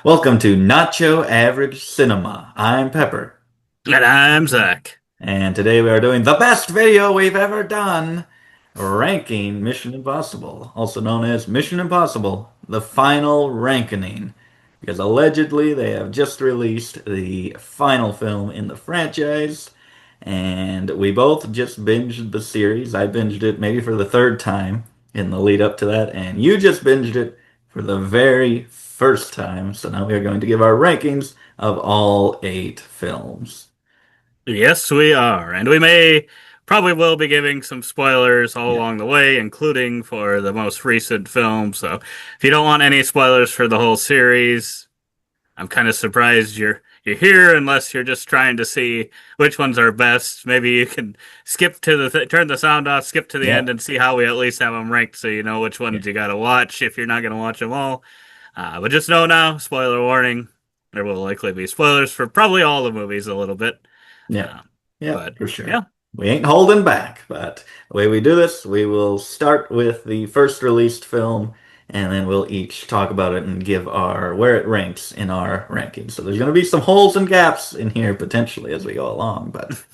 Welcome to Nacho Average Cinema. I'm Pepper, And I'm Zach. and today we are doing the best video we've ever done, ranking Mission Impossible, also known as Mission Impossible, the final ranking, because allegedly they have just released the final film in the franchise, and we both just binged the series. I binged it maybe for the third time in the lead up to that, and you just binged it for the very first time. So now we are going to give our rankings of all eight films. Yes, we are. And we may probably will be giving some spoilers all Yeah. along the way, including for the most recent film. So if you don't want any spoilers for the whole series, I'm kind of surprised you're here unless you're just trying to see which ones are best. Maybe you can skip to turn the sound off, skip to the Yeah. end, and see how we at least have them ranked, so you know which Yeah. ones you got to watch if you're not going to watch them all. But just know now, spoiler warning, there will likely be spoilers for probably all the movies a little bit. Yeah. Uh, Yeah, but for sure. yeah, We ain't holding back, but the way we do this, we will start with the first released film, and then we'll each talk about it and give our where it ranks in our rankings. So there's going to be some holes and gaps in here potentially as we go along, but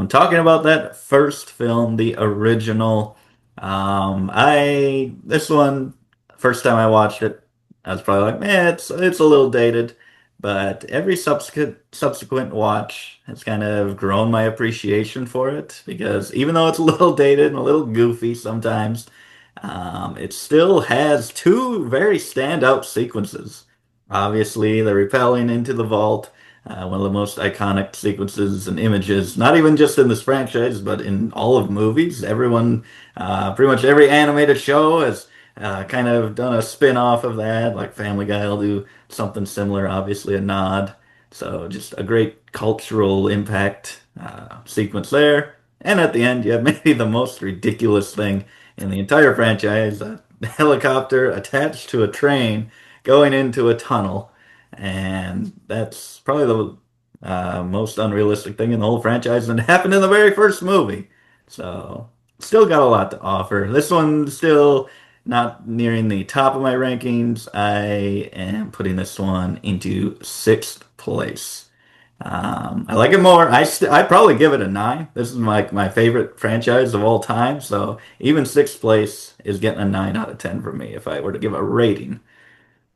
talking about that first film, the original, I this one first time I watched it, I was probably like, man, it's a little dated. But every subsequent watch has kind of grown my appreciation for it because even though it's a little dated and a little goofy sometimes, it still has two very standout sequences. Obviously, the rappelling into the vault, one of the most iconic sequences and images, not even just in this franchise, but in all of movies. Everyone, pretty much every animated show has kind of done a spin-off of that, like Family Guy will do something similar, obviously a nod. So just a great cultural impact sequence there. And at the end, you have maybe the most ridiculous thing in the entire franchise, a helicopter attached to a train going into a tunnel. And that's probably the most unrealistic thing in the whole franchise and it happened in the very first movie. So still got a lot to offer. This one's still not nearing the top of my rankings. I am putting this one into sixth place. I like it more. I'd probably give it a nine. This is my favorite franchise of all time. So even sixth place is getting a 9 out of 10 for me if I were to give a rating.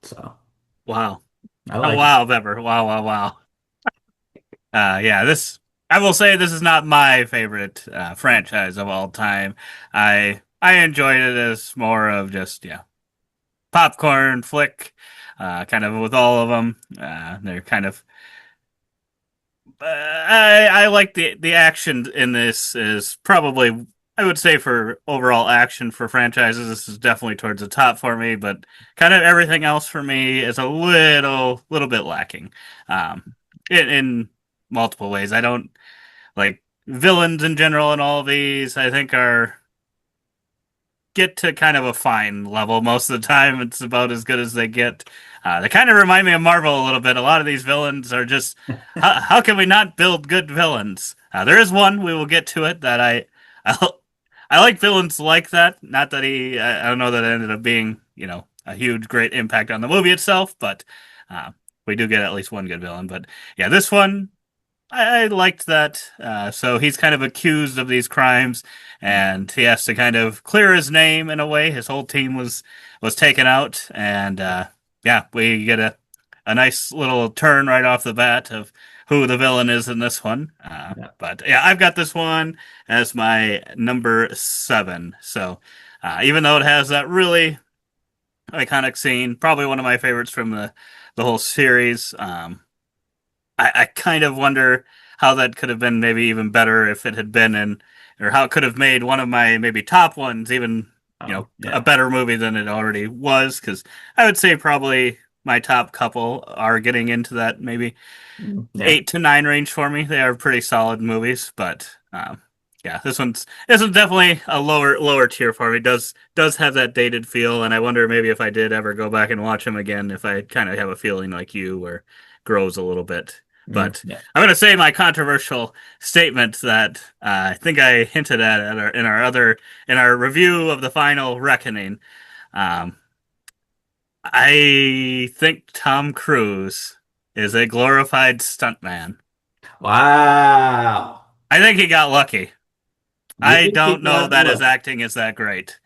So wow, I oh like it. wow, Pepper, wow, wow, wow. Yeah, this I will say this is not my favorite franchise of all time. I enjoyed it as more of just popcorn flick, kind of with all of them. They're kind of I like the action in this is probably I would say for overall action for franchises this is definitely towards the top for me, but kind of everything else for me is a little bit lacking, um, in multiple ways. I don't like villains in general in all of these. I think are get to kind of a fine level most of the time. It's about as good as they get. They kind of remind me of Marvel a little bit. A lot of these villains are just how can we not build good villains? There is one we will get to it that I, I like villains like that. Not that I don't know that it ended up being a huge great impact on the movie itself, but uh, we do get at least one good villain. But yeah, this one I liked that. So he's kind of accused of these crimes, and he has to kind of clear his name in a way. His whole team was taken out, and yeah, we get a nice little turn right off the bat of who the villain is in this one. Yeah. But yeah, I've got this one as my number seven. So even though it has that really iconic scene, probably one of my favorites from the whole series. I kind of wonder how that could have been maybe even better if it had been in, or how it could have made one of my maybe top ones even, Oh, a yeah. better movie than it already was. Because I would say probably my top couple are getting into that maybe Yeah. 8 to 9 range for me. They are pretty solid movies, but yeah, this one's definitely a lower tier for me. Does have that dated feel, and I wonder maybe if I did ever go back and watch them again, if I kind of have a feeling like you, where it grows a little bit. But Yeah. I'm going to say my controversial statement that I think I hinted at in our review of the final reckoning. Um, I think Tom Cruise is a glorified stuntman. Wow. I think he got lucky. You I think he don't know got that his lucky? acting is that great.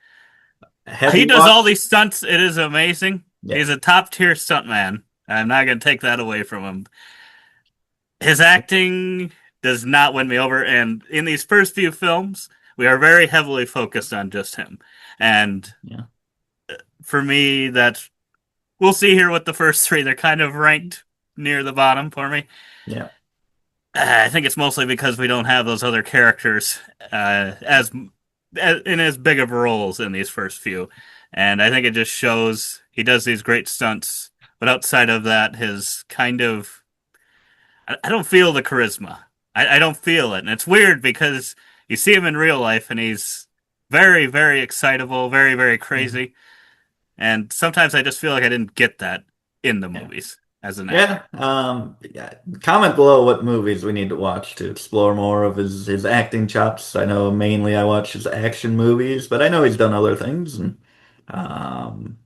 Have He you does all watched? these stunts. It is amazing. Yeah, He's a top tier stuntman. I'm not going to take that away from him. His acting does not win me over. And in these first few films, we are very heavily focused on just him. And yeah, for me, that's we'll see here with the first three. They're kind of ranked near the bottom for me. yeah, I think it's mostly because we don't have those other characters as in as big of roles in these first few, and I think it just shows he does these great stunts, but outside of that, his kind of I don't feel the charisma. I don't feel it, and it's weird because you see him in real life, and he's very very excitable, very very yeah, crazy, and sometimes I just feel like I didn't get that in the yeah. movies as an Yeah. actor. Yeah. Comment below what movies we need to watch to explore more of his acting chops. I know mainly I watch his action movies, but I know he's done other things. And um,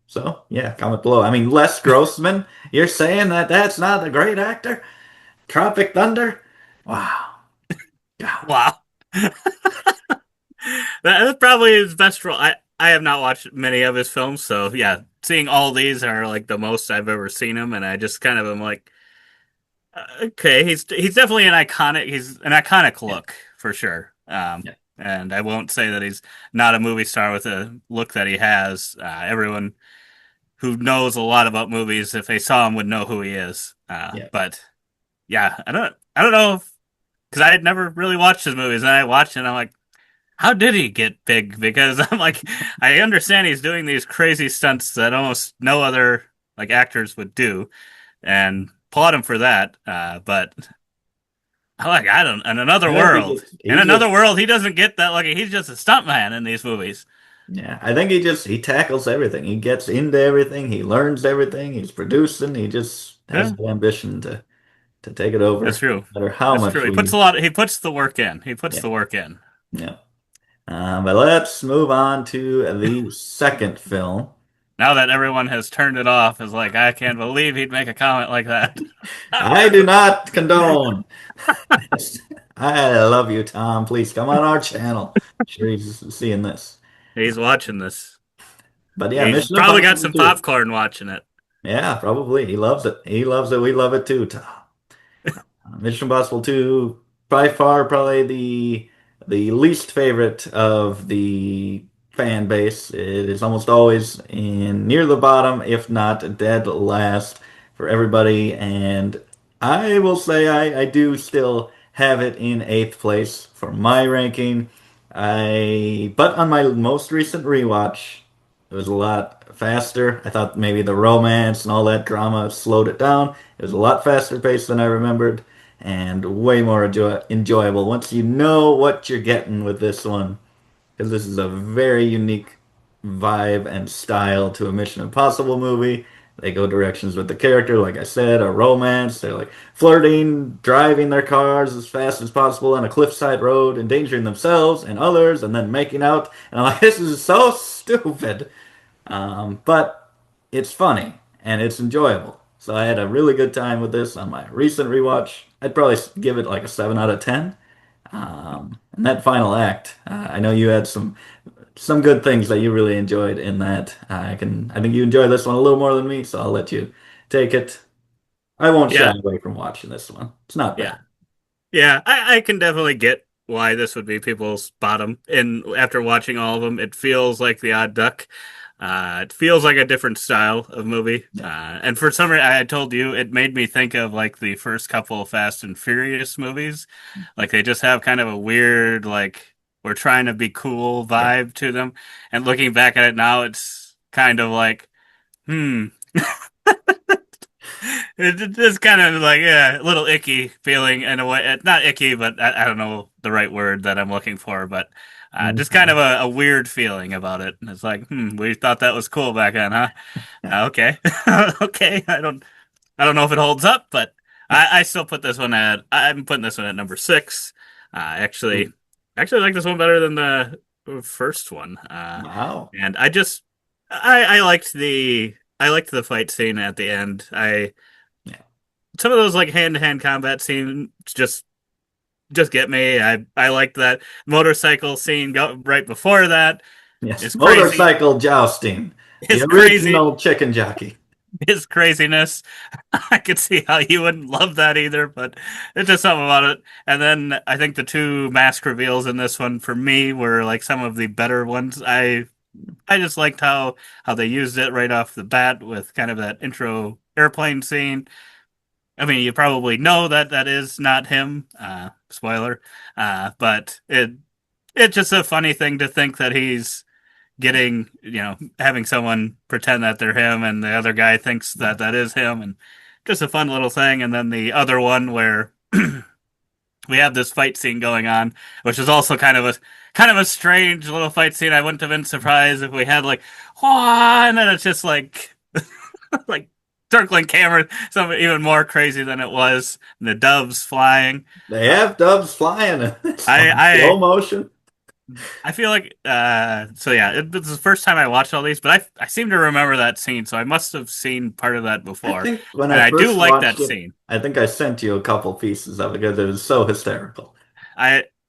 so yeah, comment below. I mean, Les Grossman, you're saying that that's not a great actor? Tropic Thunder? Wow. God. Wow. That's probably his best role. I have not watched many of his films, so yeah, seeing all these are like the most I've ever seen him, and I just kind of am like, okay, he's definitely an iconic. He's an iconic Yeah. look for sure. Yeah. And I won't say that he's not a movie star with a look that he has. Everyone who knows a lot about movies, if they saw him, would know who he is. Yeah. But yeah, I don't know because I had never really watched his movies, and I watched it, and I'm like, how did he get big? Because I'm like, I understand he's doing these crazy stunts that almost no other like actors would do, and applaud him for that. But I like, I don't. I think In he another just world, he doesn't get that lucky. He's just a stuntman in these movies. yeah, I think he tackles everything. He gets into everything. He learns everything. He's producing. He just has Yeah, the ambition to take it that's over, true. no matter how That's true. much He puts we. a lot. He puts the work in. He puts Yeah, the work in. yeah. But let's move on to the second film. Now that everyone has turned it off, is like, I can't believe he'd make a comment like that. I do not condone. I love you, Tom. Please come on our channel. Sure, he's seeing this. He's watching this. But yeah, He's Mission probably got Impossible some 2. popcorn watching it. Yeah, probably. He loves it. He loves it. We love it too, Tom. Mission Impossible 2, by far probably the least favorite of the fan base. It is almost always in near the bottom, if not dead last for everybody. And I will say I do still have it in eighth place for my ranking. But on my most recent rewatch, it was a lot faster. I thought maybe the romance and all that drama slowed it down. It was a lot faster paced than I remembered and way more enjoyable once you know what you're getting with this one. Because this is a very unique vibe and style to a Mission Impossible movie. They go directions with the character, like I said, a romance. They're like flirting, driving their cars as fast as possible on a cliffside road, endangering themselves and others, and then making out. And I'm like, this is so stupid. But it's funny and it's enjoyable. So I had a really good time with this on my recent rewatch. I'd probably give it like a 7 out of 10. And that final act, I know you had some good things that you really enjoyed in that. I think you enjoyed this one a little more than me, so I'll let you take it. I won't shy Yeah, away from watching this one. It's not yeah, bad. yeah. I can definitely get why this would be people's bottom. And after watching all of them, it feels like the odd duck. It feels like a different style of movie. Yeah, And for some reason, I told you it made me think of like the first couple of Fast and Furious movies. Like they just have kind of a weird, like we're trying to be cool yeah, vibe to them. And looking back at it now, it's kind of like, hmm. It's just kind of like yeah, a little icky feeling in a way. Not icky, but I don't know the right word that I'm looking for. But just kind mhm. of a weird feeling about it. It's like, we thought that was cool back then, huh? Okay, okay. I don't know if it holds up, but I still put this one at. I'm putting this one at number six. Ooh, Actually like this one better than the first one. wow. And I just I liked the fight scene at the end. I Yeah. Some of those like hand to hand combat scenes just get me. I liked that motorcycle scene right before that. Yes. It's crazy. Motorcycle jousting. The It's crazy. original chicken jockey. His craziness. I could see how you wouldn't love that either, but it's just something about it. And then I think the two mask reveals in this one for me were like some of the better ones. I just liked how they used it right off the bat with kind of that intro airplane scene. I mean, you probably know that that is not him. Spoiler. But it's just a funny thing to think that he's getting, having someone pretend that they're him and the other guy thinks that that is him, and just a fun little thing. And then the other one where we have this fight scene going on, which is also kind of a strange little fight scene. I wouldn't have been surprised if we had like, "Wah," and then it's just like like circling camera, something even more crazy than it was. And the doves flying. They Uh, have doves flying in this one. Slow I motion. I feel like so yeah, it's the first time I watched all these, but I seem to remember that scene, so I must have seen part of that I before, think when and I I do first like watched that it, scene. I think I sent you a couple pieces of it because it was so hysterical.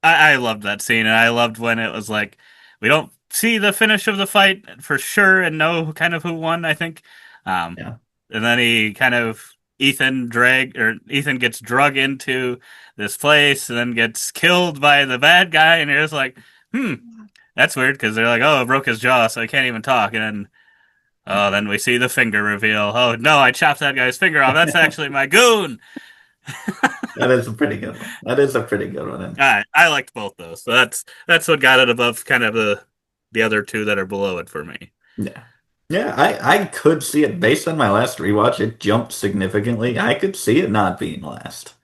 I loved that scene, and I loved when it was like we don't see the finish of the fight for sure, and know kind of who won. I think, um, Yeah. and then he kind of Ethan gets drug into this place, and then gets killed by the bad guy, and you're just like, hmm. That's weird because they're like, oh, it broke his jaw, so he can't even talk. And then, oh, then we see the finger reveal. Oh no, I chopped that guy's finger off. That's actually my goon. That is a pretty good one. That is a pretty good one. And I liked both those. So that's what got it above kind of the other two that are below it for me. yeah. Yeah, I could see it based on my last rewatch. It jumped significantly. I could see it not being last.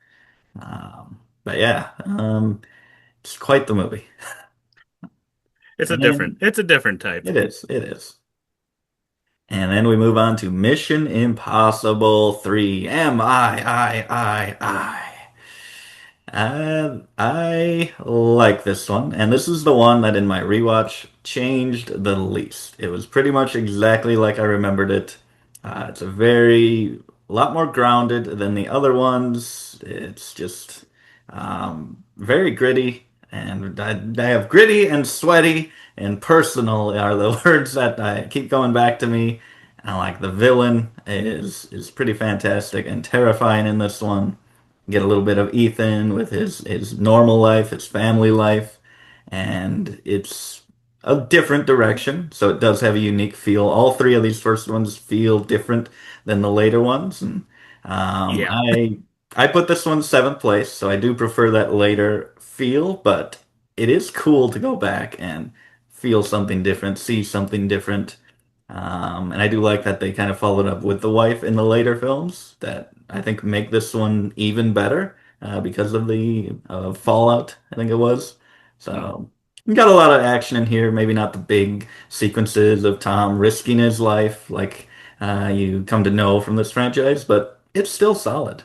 But yeah, it's quite the movie. And It's a different type. it is. It is. And then we move on to Mission Impossible 3. I. I like this one, and this is the one that in my rewatch changed the least. It was pretty much exactly like I remembered it. It's a lot more grounded than the other ones. It's just very gritty, and I have gritty and sweaty and personal are the words that I keep coming back to me. And like the villain is pretty fantastic and terrifying in this one. Get a little bit of Ethan with his normal life, his family life, and it's a different direction. So it does have a unique feel. All three of these first ones feel different than the later ones, and um, Yeah. I I put this one seventh place, so I do prefer that later feel, but it is cool to go back and feel something different, see something different. And I do like that they kind of followed up with the wife in the later films that I think make this one even better because of the Fallout, I think it was. Mm. So we got a lot of action in here. Maybe not the big sequences of Tom risking his life like you come to know from this franchise, but it's still solid.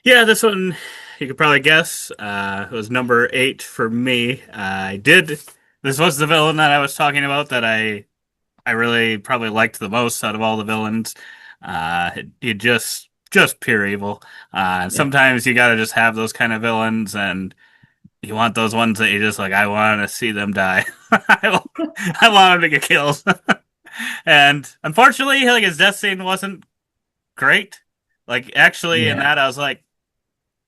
Yeah, this one you could probably guess. It was number 8 for me. I did. This was the villain that I was talking about that I really probably liked the most out of all the villains. He just pure evil. And Yeah. sometimes you gotta just have those kind of villains, and you want those ones that you just like. I want to see them die. I want them to get killed. And unfortunately, like his death scene wasn't great. Like actually, in Yeah. that I was like,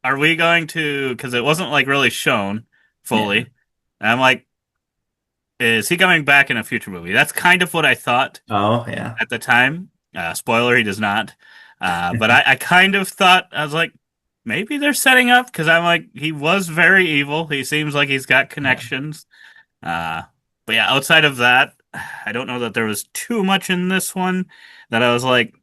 are we going to? Because it wasn't like really shown fully. Yeah. And I'm like, is he coming back in a future movie? That's kind of what I thought Oh, yeah. at the time. Spoiler, he does not. But I kind of thought, I was like, maybe they're setting up because I'm like, he was very evil. He seems like he's got Yeah. connections. Uh, but yeah, outside of that, I don't know that there was too much in this one that I was like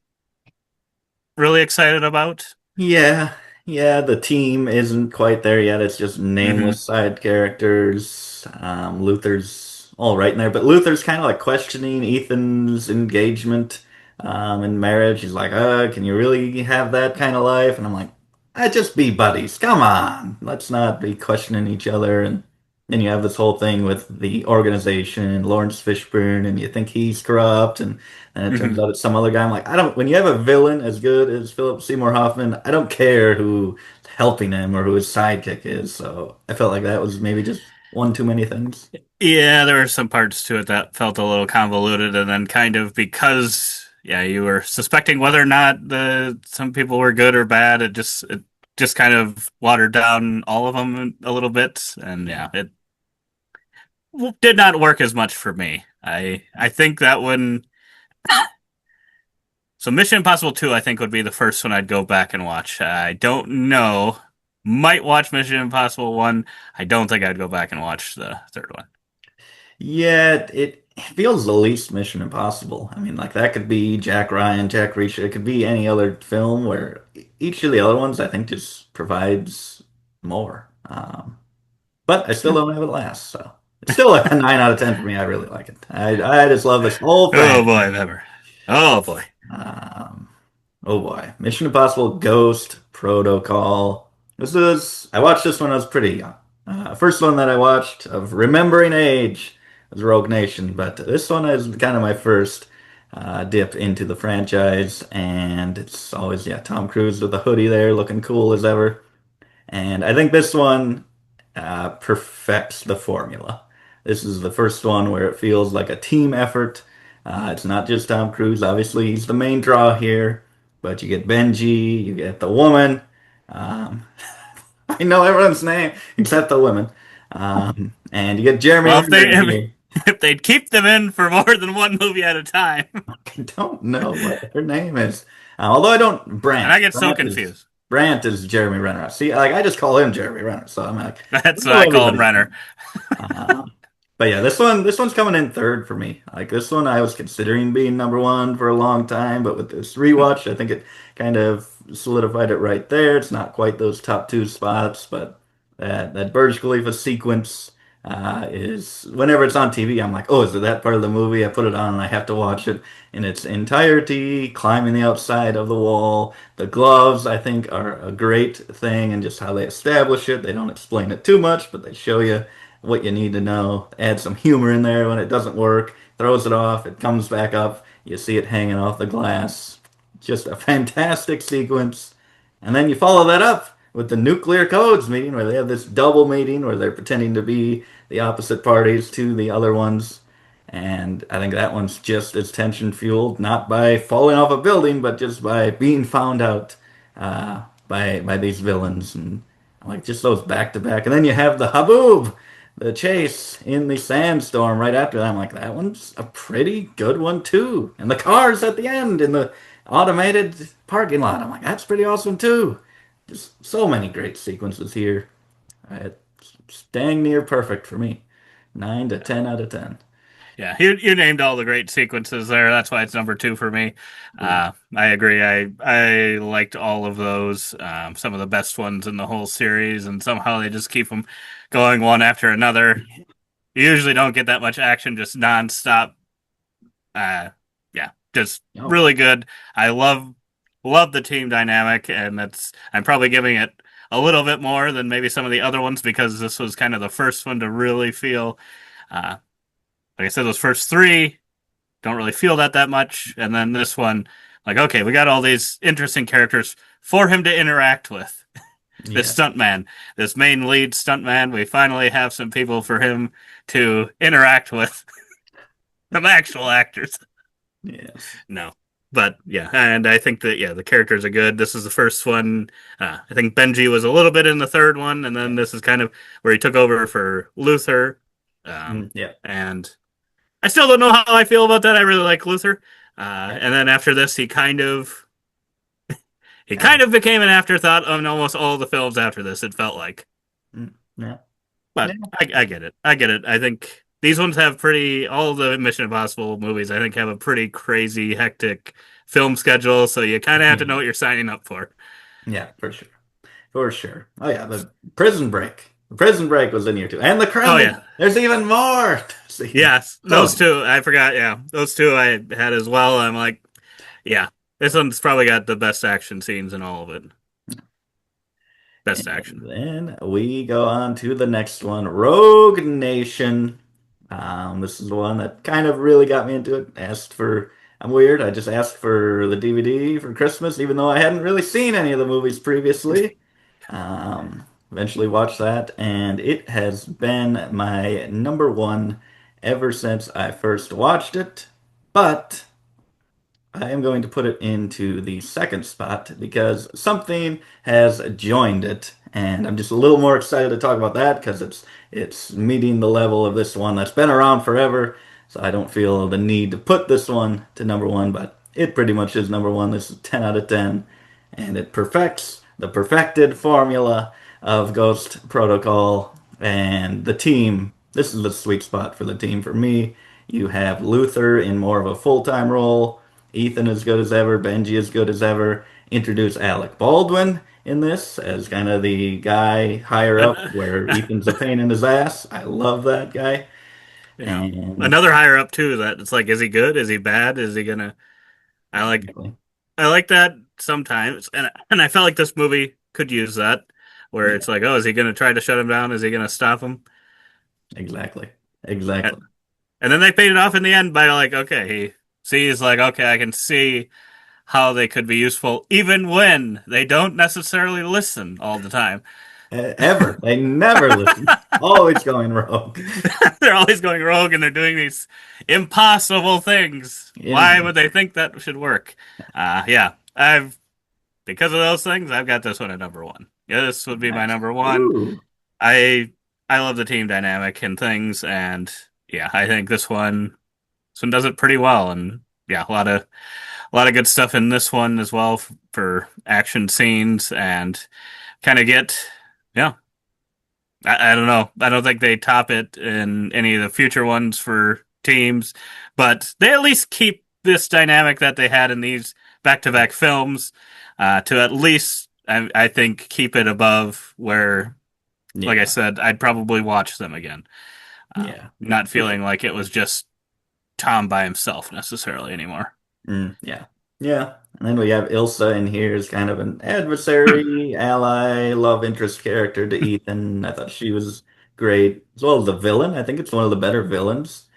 really excited about. Yeah, yeah, the team isn't quite there yet. It's just Hmm. nameless side characters. Luther's all right in there, but Luther's kind of like questioning Ethan's engagement and marriage. He's like, can you really have that kind of life? And I'm like, just be buddies. Come on. Let's not be questioning each other. And you have this whole thing with the organization, Lawrence Fishburne, and you think he's corrupt, and it turns Mhm. out it's some other guy. I'm like, I don't, when you have a villain as good as Philip Seymour Hoffman, I don't care who's helping him or who his sidekick is. So I felt like that was maybe just one too many things. Yeah, there were some parts to it that felt a little convoluted, and then kind of because yeah, you were suspecting whether or not the some people were good or bad. It just kind of watered down all of them a little bit, and yeah, Yeah. it did not work as much for me. I think that when so Mission Impossible 2, I think would be the first one I'd go back and watch. I don't know. Might watch Mission Impossible 1. I don't think I'd go back and watch the third one. Yeah, it feels the least Mission Impossible. I mean, like that could be Jack Ryan, Jack Reacher. It could be any other film where each of the other ones, I think, just provides more. But I still Yeah. don't have it last, so it's still a 9 out of 10 for me. I really like it. I just love this whole Oh franchise. boy, never. Oh boy. Um, oh boy, Mission Impossible Ghost Protocol. I watched this when I was pretty young. First one that I watched of remembering age was Rogue Nation, but this one is kind of my first dip into the franchise, and it's always, yeah, Tom Cruise with a hoodie there, looking cool as ever. And I think this one perfects the formula. This is the first one where it feels like a team effort. It's not just Tom Cruise. Obviously, he's the main draw here, but you get Benji, you get the woman. Um, I know everyone's name except the woman. And you get Jeremy Well, if Renner they in here. if they'd keep them in for more than one movie at a time, I don't know what her name is. Although I don't, and Brant. I get so Brant is confused. Brant is Jeremy Renner. See, like I just call him Jeremy Renner, so I'm like, I That's what know I call him, everybody's Renner. name. Uh, but yeah, this one's coming in third for me. Like this one, I was considering being number one for a long time, but with this rewatch, I think it kind of solidified it right there. It's not quite those top two spots, but that Burj Khalifa sequence is whenever it's on TV, I'm like, oh, is it that part of the movie? I put it on and I have to watch it in its entirety, climbing the outside of the wall. The gloves, I think, are a great thing, and just how they establish it. They don't explain it too much, but they show you what you need to know. Add some humor in there when it doesn't work. Throws it off. It comes back up. You see it hanging off the glass. Just a fantastic sequence. And then you follow that up with the nuclear codes meeting where they have this double meeting where they're pretending to be the opposite parties to the other ones. And I think that one's just as tension fueled, not by falling off a building, but just by being found out by these villains. And like just those back to back. And then you have the haboob, the chase in the sandstorm right after that. I'm like, that one's a pretty good one too. And the cars at the end in the automated parking lot. I'm like, that's pretty awesome too. Just so many great sequences here. It's dang near perfect for me. 9 to 10 out of 10. Yeah, you named all the great sequences there. That's why it's number two for me. Ooh. I agree. I liked all of those. Some of the best ones in the whole series, and somehow they just keep them going one after another. You usually don't get that much action just nonstop. Uh, yeah, just Oh, really good. I love the team dynamic, and that's I'm probably giving it a little bit more than maybe some of the other ones because this was kind of the first one to really feel. Uh, like I said, those first three don't really feel that much, and then this one, like okay, we got all these interesting characters for him to interact with. This yeah. stuntman, this main lead stuntman, we finally have some people for him to interact with, some actual actors. Yes. No. But yeah, and I think that yeah, the characters are good. This is the first one. I think Benji was a little bit in the third one, and then Yeah. this is kind of where he took over for Luther. Yeah. And I still don't know how I feel about that. I really like Luther. Yeah. And then after this, he Yeah. kind of became an afterthought on almost all the films after this. It felt like, Yeah. but Yeah. I get it. I get it. I think these ones have pretty all the Mission Impossible movies. I think have a pretty crazy, hectic film schedule. So you kind of have to know what you're signing up for. Yeah, for sure. For sure. Oh yeah, the Prison Break. The Prison Break was in here too. And the Oh yeah, Kremlin. There's even more. See, yes, so those two. I forgot. Yeah, those two I had as well. I'm like, yeah, this one's probably got the best action scenes in all of it. Best And action. then we go on to the next one, Rogue Nation. This is the one that kind of really got me into it. I'm weird. I just asked for the DVD for Christmas, even though I hadn't really seen any of the movies previously. Eventually watched that, and it has been my number one ever since I first watched it. But I am going to put it into the second spot because something has joined it, and I'm just a little more excited to talk about that because it's meeting the level of this one that's been around forever. So I don't feel the need to put this one to number one, but it pretty much is number one. This is 10 out of 10, and it perfects the perfected formula of Ghost Protocol and the team. This is the sweet spot for the team for me. You have Luther in more of a full-time role. Ethan as good as ever, Benji as good as ever. Introduce Alec Baldwin in this as kind of the guy higher up where Ethan's a pain in his ass. I love that guy. Yeah. And Another higher up too. That it's like, is he good? Is he bad? Is he gonna? I like exactly. I like that sometimes, and I felt like this movie could use that, where Yeah, it's like, oh, is he gonna try to shut him down? Is he gonna stop him? exactly. And Exactly. then they paid it off in the end by like, okay, he sees like, okay, I can see how they could be useful, even when they don't necessarily listen all the time. Ever. They never listen. Always going rogue. They're always going rogue and they're doing these impossible things. Why would they think that should work? Yeah, I've because of those things, I've got this one at number one. Yeah, this would be my Nice. number one. Ooh. I I love the team dynamic and things, and yeah, I think this one does it pretty well. And yeah, a lot of good stuff in this one as well for action scenes and kind of get yeah. I don't know. I don't think they top it in any of the future ones for teams, but they at least keep this dynamic that they had in these back-to-back films to at least, I think, keep it above where, like I Yeah. said, I'd probably watch them again. Yeah. Not For feeling sure. like it was just Tom by himself necessarily anymore. Yeah. Yeah. And then we have Ilsa in here as kind of an adversary, ally, love interest character to Ethan. I thought she was great, as well as the villain. I think it's one of the better villains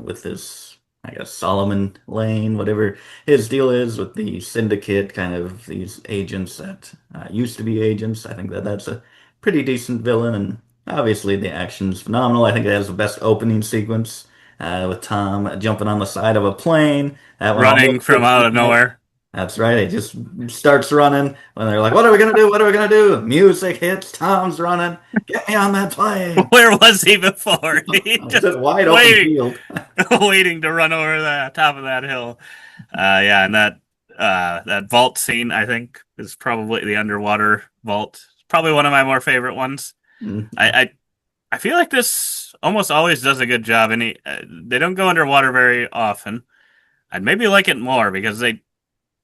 with this, I guess, Solomon Lane, whatever his deal is with the syndicate, kind of these agents that used to be agents. I think that that's a pretty decent villain. And obviously, the action's phenomenal. I think it has the best opening sequence with Tom jumping on the side of a plane. That one Running almost from gets out me of hyped. nowhere. That's right. It just starts running when they're like, "What are we gonna do? What are we gonna do?" Music hits. Tom's running. Get me on that plane. Where was he before? He It's a just wide open waiting, field. waiting to run over the top of that hill. Yeah, and that vault scene I think is probably the underwater vault. Probably one of my more favorite ones. Yeah. I I, I feel like this almost always does a good job, and they don't go underwater very often. I'd maybe like it more because they.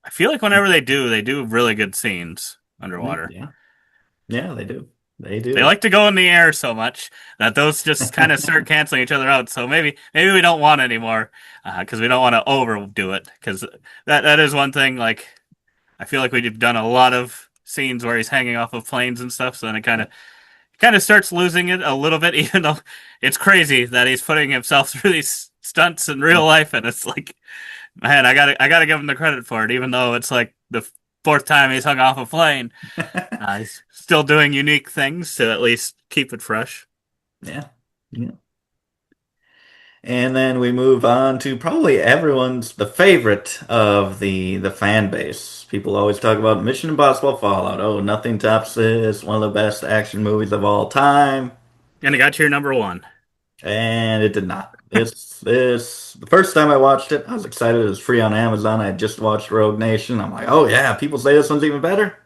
I feel like whenever they do really good scenes underwater. Yeah. Yeah, they do. They They do. like to go in the air so much that those just kind of start canceling each other out. So maybe we don't want any more because we don't want to overdo it. Because that is one thing. Like I feel like we've done a lot of scenes where he's hanging off of planes and stuff. So then it kind of starts losing it a little bit. Even though it's crazy that he's putting himself through these stunts in real life, and it's like, man, I gotta give him the credit for it. Even though it's like the fourth time he's hung off a plane. He's still doing unique things to at least keep it fresh. Yeah. Yeah. And then we move on to probably everyone's the favorite of the fan base. People always talk about Mission Impossible Fallout. Oh, nothing tops this. One of the best action movies of all time. And it got to your number one. And it did not. The first time I watched it, I was excited. It was free on Amazon. I had just watched Rogue Nation. I'm like, oh yeah, people say this one's even better.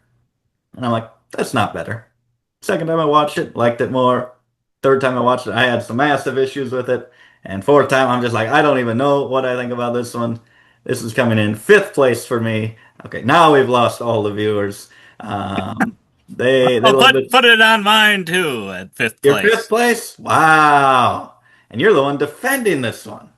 And I'm like, that's not better. Second time I watched it, liked it more. Third time I watched it, I had some massive issues with it. And fourth time, I'm just like, I don't even know what I think about this one. This is coming in fifth place for me. Okay, now we've lost all the viewers. They Oh, love put it. put it on mine too at fifth Your fifth place. place? Wow. And you're the one defending this one.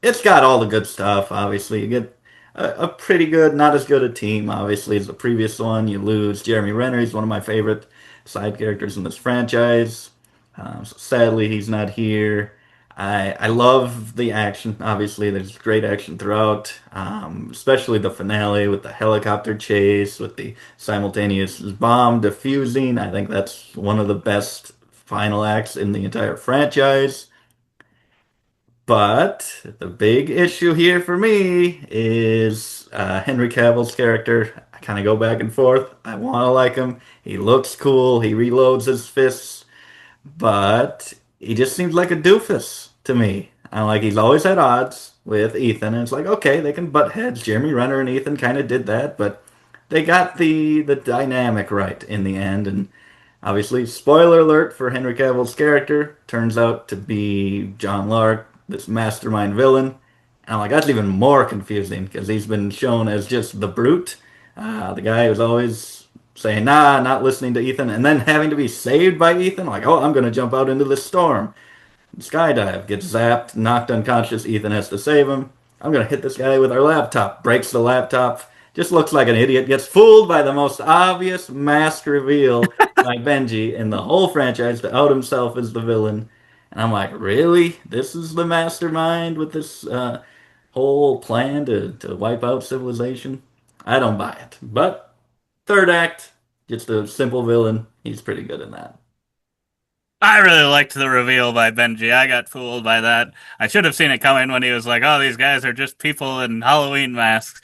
It's got all the good stuff, obviously. You get a pretty good, not as good a team, obviously, as the previous one. You lose Jeremy Renner. He's one of my favorite side characters in this franchise. So sadly, he's not here. I love the action. Obviously, there's great action throughout, especially the finale with the helicopter chase, with the simultaneous bomb defusing. I think that's one of the best final acts in the entire franchise. But the big issue here for me is Henry Cavill's character. I kind of go back and forth. I want to like him. He looks cool. He reloads his fists, but he just seems like a doofus to me. I like he's always had odds with Ethan, and it's like okay, they can butt heads. Jeremy Renner and Ethan kind of did that, but they got the dynamic right in the end, and obviously, spoiler alert for Henry Cavill's character, turns out to be John Lark, this mastermind villain. And I'm like, that's even more confusing because he's been shown as just the brute, the guy who's always saying, nah, not listening to Ethan, and then having to be saved by Ethan. Like, oh, I'm going to jump out into the storm. Skydive, gets zapped, knocked unconscious. Ethan has to save him. I'm gonna hit this guy with our laptop. Breaks the laptop. Just looks like an idiot. Gets fooled by the most obvious mask reveal by Benji in the whole franchise to out himself as the villain. And I'm like, really? This is the mastermind with this whole plan to wipe out civilization? I don't buy it. But third act, just a simple villain. He's pretty good in that. I really liked the reveal by Benji. I got fooled by that. I should have seen it coming when he was like, "Oh, these guys are just people in Halloween masks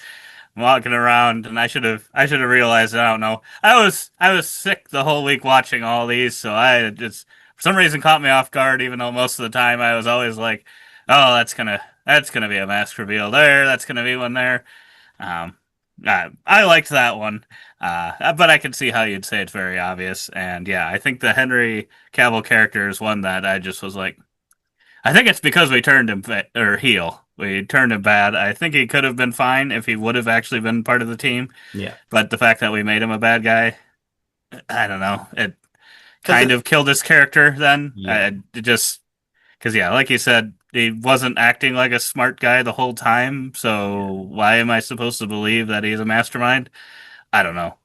walking around," and I should have realized. I don't know. I was sick the whole week watching all these, so I just for some reason caught me off guard. Even though most of the time I was always like, "Oh, that's gonna be a mask reveal there. That's gonna be one there." Um, I liked that one, but I can see how you'd say it's very obvious. And yeah, I think the Henry Cavill character is one that I just was like, I think it's because we turned him or heel. We turned him bad. I think he could have been fine if he would have actually been part of the team. Yeah. But the fact that we made him a bad guy, I don't know. It Because kind it, of killed his character then. yeah. It just because yeah, like you said, he wasn't acting like a smart guy the whole time. Yeah. So why am I supposed to believe that he's a mastermind? I don't know.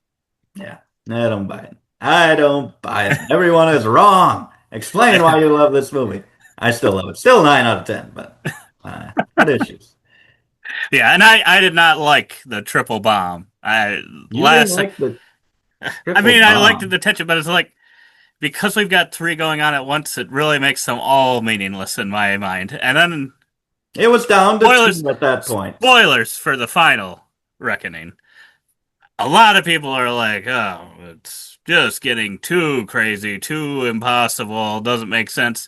Yeah. I don't buy it. I don't buy it. Everyone is wrong. Explain why you love this movie. I still love it. Still 9 out of 10, but got issues. Yeah, and I did not like the triple bomb. I You didn't last like the I triple mean I liked the bomb. tension, but it's like because we've got three going on at once, it really makes them all meaningless in my mind. And then It was down to spoilers, 2 at that point. spoilers for the final reckoning. A lot of people are like, "Oh, it's just getting too crazy, too impossible, doesn't make sense."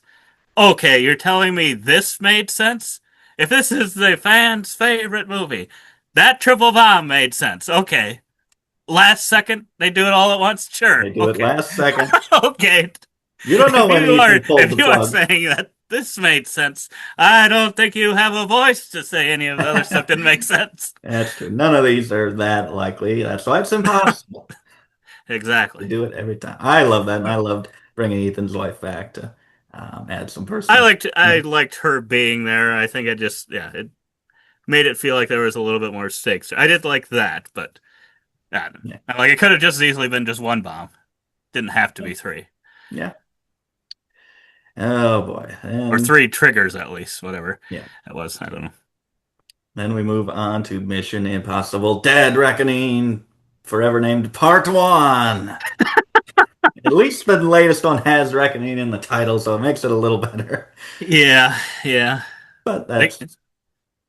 Okay, you're telling me this made sense? If this is the fans' favorite movie, that triple bomb made sense. Okay. Last second, they do it all at once? Sure. They do it Okay. last second. Okay. You don't know when Ethan pulled If the you are plug. saying that this made sense, I don't think you have a voice to say any of the other stuff didn't make sense. That's true. None of these are that likely. That's why it's impossible. They Exactly. do it every time. I love that, and I loved bringing Ethan's wife back to add some I personal. liked I liked her being there. I think it just it made it feel like there was a little bit more stakes. I did like that, but Yeah, like it could have just as easily been just one bomb. Didn't have to yeah, be three. yeah. Oh boy. Or And three triggers at least, whatever yeah. it was. I don't know. Then we move on to Mission Impossible Dead Reckoning, forever named Part 1. At least the latest one has Reckoning in the title, so it makes it a little better. Yeah, yeah. But They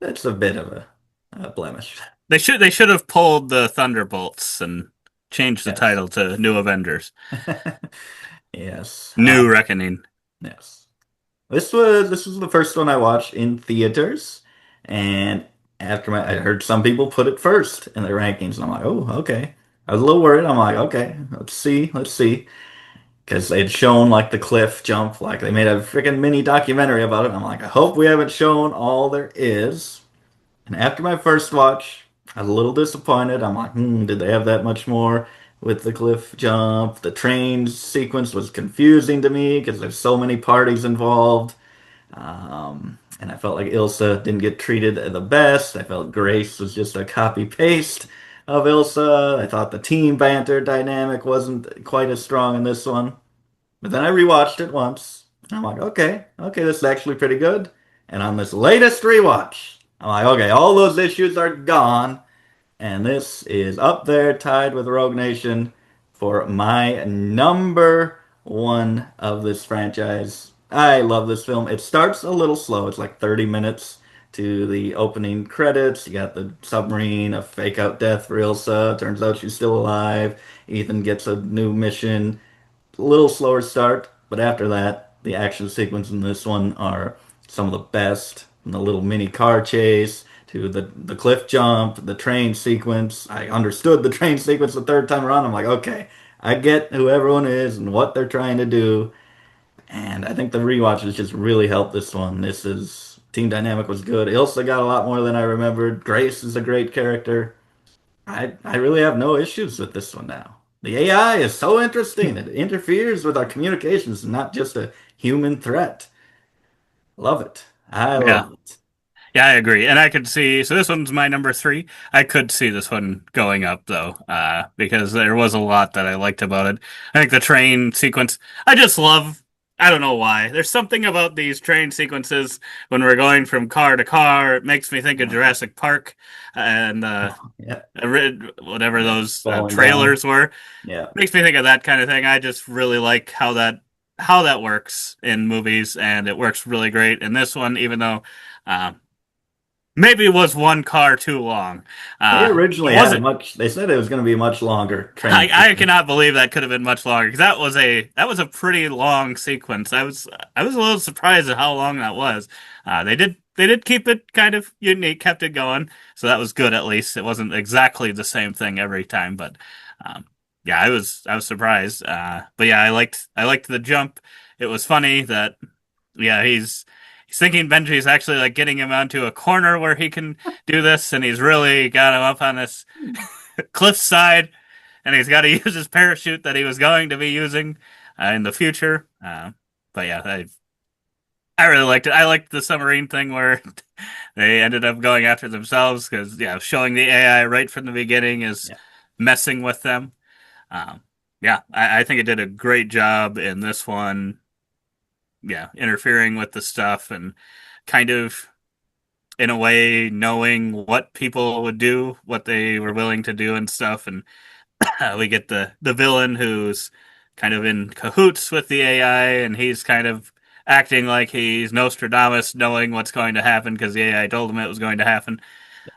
that's a bit of a blemish. they should have pulled the Thunderbolts and changed the Yes. title to New Avengers, Yes. New Reckoning. Yes. This was the first one I watched in theaters, and I heard some people put it first in their rankings, and I'm like, oh, okay. I was a little worried. I'm like, okay, let's see, because they'd shown like the cliff jump, like they made a freaking mini documentary about it. I'm like, I hope we haven't shown all there is. And after my first watch, I was a little disappointed. I'm like, did they have that much more with the cliff jump? The train sequence was confusing to me because there's so many parties involved. and I felt like Ilsa didn't get treated the best. I felt Grace was just a copy paste of Ilsa. I thought the team banter dynamic wasn't quite as strong in this one. But then I rewatched it once. And I'm like, okay, this is actually pretty good. And on this latest rewatch, I'm like, okay, all those issues are gone. And this is up there tied with Rogue Nation for my number one of this franchise. I love this film. It starts a little slow. It's like 30 minutes to the opening credits. You got the submarine, a fake out death for Ilsa. Turns out she's still alive. Ethan gets a new mission, a little slower start, but after that, the action sequences in this one are some of the best. From the little mini car chase to the cliff jump, the train sequence. I understood the train sequence the third time around. I'm like, okay, I get who everyone is and what they're trying to do. And I think the rewatches just really helped this one. This is team dynamic was good. Ilsa got a lot more than I remembered. Grace is a great character. I really have no issues with this one now. The AI is so interesting. It interferes with our communications, not just a human threat. Love it. I Yeah. love it. Yeah, I agree. And I could see, so this one's my number three. I could see this one going up though, because there was a lot that I liked about it. I think the train sequence, I just love, I don't know why. There's something about these train sequences when we're going from car to car. It makes me think of Uh, Jurassic Park and yeah, whatever yeah. those Falling down. trailers were. Yeah. Makes me think of that kind of thing. I just really like how that works in movies, and it works really great in this one, even though. Uh, Maybe it was one car too long. They It originally had a wasn't. much, they said it was going to be a much longer train I sequence. cannot believe that could have been much longer because that was a pretty long sequence. I was a little surprised at how long that was. They did keep it kind of unique, kept it going, so that was good at least. It wasn't exactly the same thing every time, but um, yeah, I was surprised. But yeah, I liked the jump. It was funny that yeah, he's thinking Benji's actually like getting him onto a corner where he can do this, and he's really got him up on this cliffside, and he's got to use his parachute that he was going to be using in the future. But yeah, I really liked it. I liked the submarine thing where they ended up going after themselves because yeah, showing the AI right from the beginning is Yeah. messing with them. Um, yeah, I think it did a great job in this one. Yeah, interfering with the stuff and kind of in a way knowing what people would do, what they were willing to do and stuff. And we get the villain who's kind of in cahoots with the AI, and he's kind of acting like he's Nostradamus, knowing what's going to happen because the AI told him it was going to happen,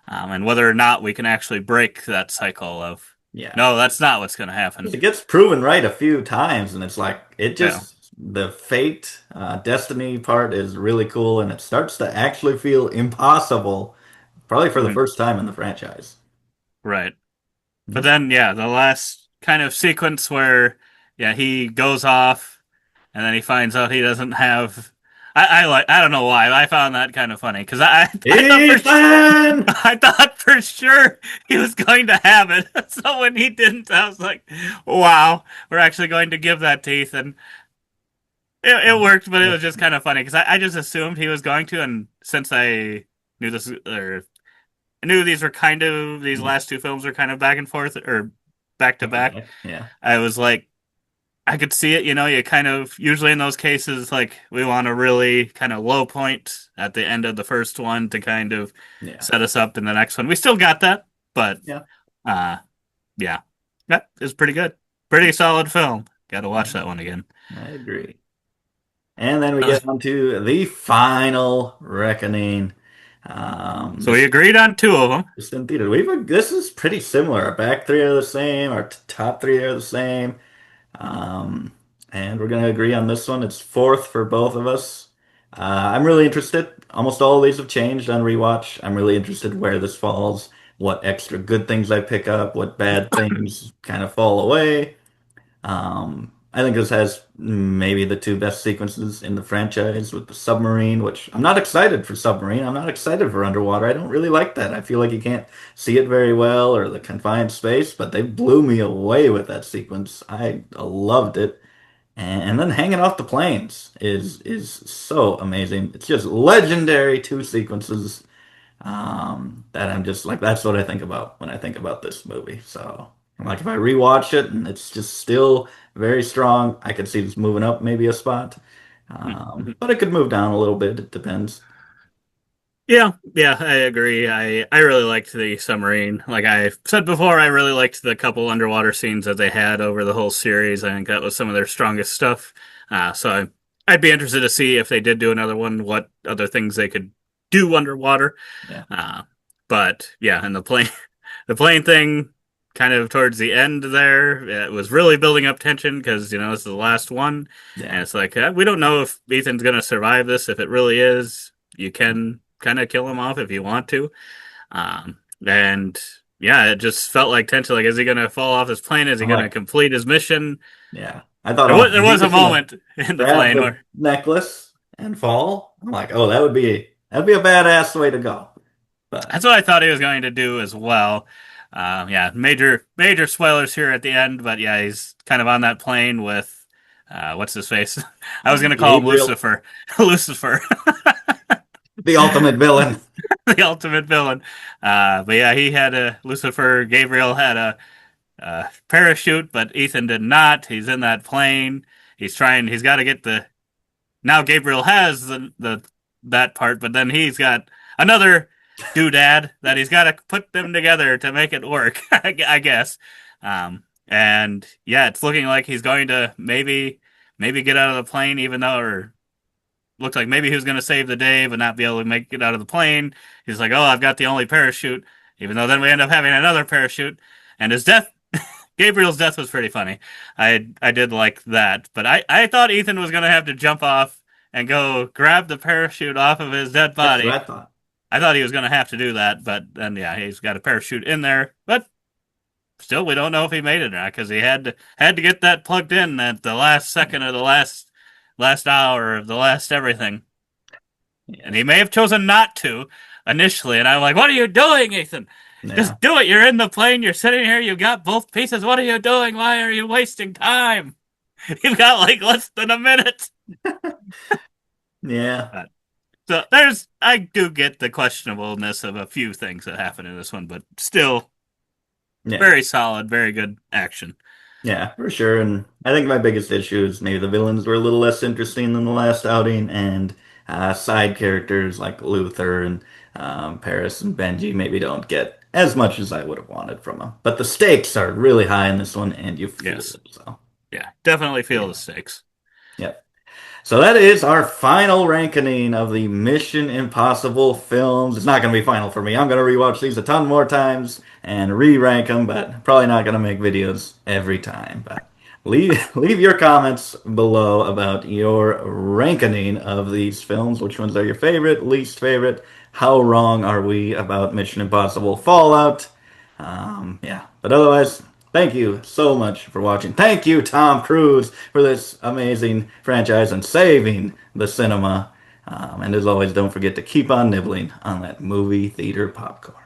and whether or not we can actually break that cycle of Yeah. no, that's not what's going to happen. It gets proven right a few times, and it's like, Yeah, the fate, destiny part is really cool, and it starts to actually feel impossible, probably for the mhm, first time in the franchise. right. But Yes. then, yeah, the last kind of sequence where, yeah, he goes off and then he finds out he doesn't have. I don't know why. I found that kind of funny because I thought Ethan! I thought for sure he was going to have it. So when he didn't, I was like, wow, we're actually going to give that to Ethan. It worked, but it was just kind of funny because I just assumed he was going to, and since I knew this or I knew these were kind of these last two films were kind of back and forth or back to Back to back. back. Yeah. I was like, I could see it. You kind of usually in those cases, like we want a really kind of low point at the end of the first one to kind of Yeah. set us up in the next one. We still got that, but Yeah. uh, yeah, that is pretty good. Pretty solid film. Got to watch that one again. I agree. And then we get on to the final reckoning. So we This agreed on two of them. just in theater. This is pretty similar. Our back three are the same. Our top three are the same. Um, and we're gonna agree on this one. It's fourth for both of us. I'm really interested. Almost all of these have changed on rewatch. I'm really interested where this falls, what extra good things I pick up, what bad things kind of fall away. I think this has maybe the two best sequences in the franchise with the submarine, which I'm not excited for submarine. I'm not excited for underwater. I don't really like that. I feel like you can't see it very well or the confined space, but they blew me away with that sequence. I loved it. and then hanging off the planes is so amazing. It's just legendary two sequences that I'm just like that's what I think about when I think about this movie. So like if I rewatch it and it's just still very strong, I could see this moving up maybe a spot. But it could move down a little bit. It depends. Yeah, yeah, I agree. I really liked the submarine. Like I said before, I really liked the couple underwater scenes that they had over the whole series. I think that was some of their strongest stuff. I'd be interested to see if they did do another one, what other things they could do underwater. Yeah, Uh, but yeah, and the plane, the plane thing, kind of towards the end there, it was really building up tension because this is the last one, yeah. and it's like we don't know if Ethan's gonna survive this. If it really is, you can kind of kill him off if you want to. And yeah, it just felt like tension. Like, is he gonna fall off his plane? Is he I'm gonna like, complete his mission? yeah. I thought, There oh, was there is he was a just gonna moment in the grab plane the where necklace and fall? I'm like, oh, that'd be a badass way to go. But that's what I thought he was going to do as well. Yeah, major spoilers here at the end, but yeah, he's kind of on that plane with what's his face? I was going to call him Gabriel, Lucifer, Lucifer, the ultimate villain. the ultimate villain. But yeah, he had a Lucifer. Gabriel had a parachute, but Ethan did not. He's in that plane. He's trying. He's got to get the. Now Gabriel has the that part, but then he's got another doodad that he's got to put them together to make it work. I guess. And yeah, it's looking like he's going to maybe get out of the plane, even though or looked like maybe he was going to save the day, but not be able to make it out of the plane. He's like, oh, I've got the only parachute, even though then we end up having another parachute, and his death. Gabriel's death was pretty funny. I did like that, but I thought Ethan was gonna have to jump off and go grab the parachute off of his dead That's what I body. thought. I thought he was gonna have to do that, but then yeah, he's got a parachute in there. But still, we don't know if he made it or not because he had to get that plugged in at the last second of the last hour of the last everything, and he Yes. may have chosen not to initially. And I'm like, what are you doing, Ethan? Yeah. Just do it. You're in the plane. You're sitting here. You got both pieces. What are you doing? Why are you wasting time? You've got like less than a minute. Yeah. But, so I do get the questionableness of a few things that happen in this one, but still Yeah. very solid, very good action. Yeah, for sure. And I think my biggest issue is maybe the villains were a little less interesting than the last outing, and side characters like Luther and Paris and Benji maybe don't get as much as I would have wanted from them. But the stakes are really high in this one, and you feel Yes. it. So, Yeah. Definitely feel yeah. the stakes. Yeah. So that is our final ranking of the Mission Impossible films. It's not going to be final for me. I'm going to rewatch these a ton more times and re-rank them, but probably not going to make videos every time. But leave your comments below about your ranking of these films. Which ones are your favorite, least favorite? How wrong are we about Mission Impossible Fallout? Yeah, but otherwise, thank you so much for watching. Thank you, Tom Cruise, for this amazing franchise and saving the cinema. And as always, don't forget to keep on nibbling on that movie theater popcorn.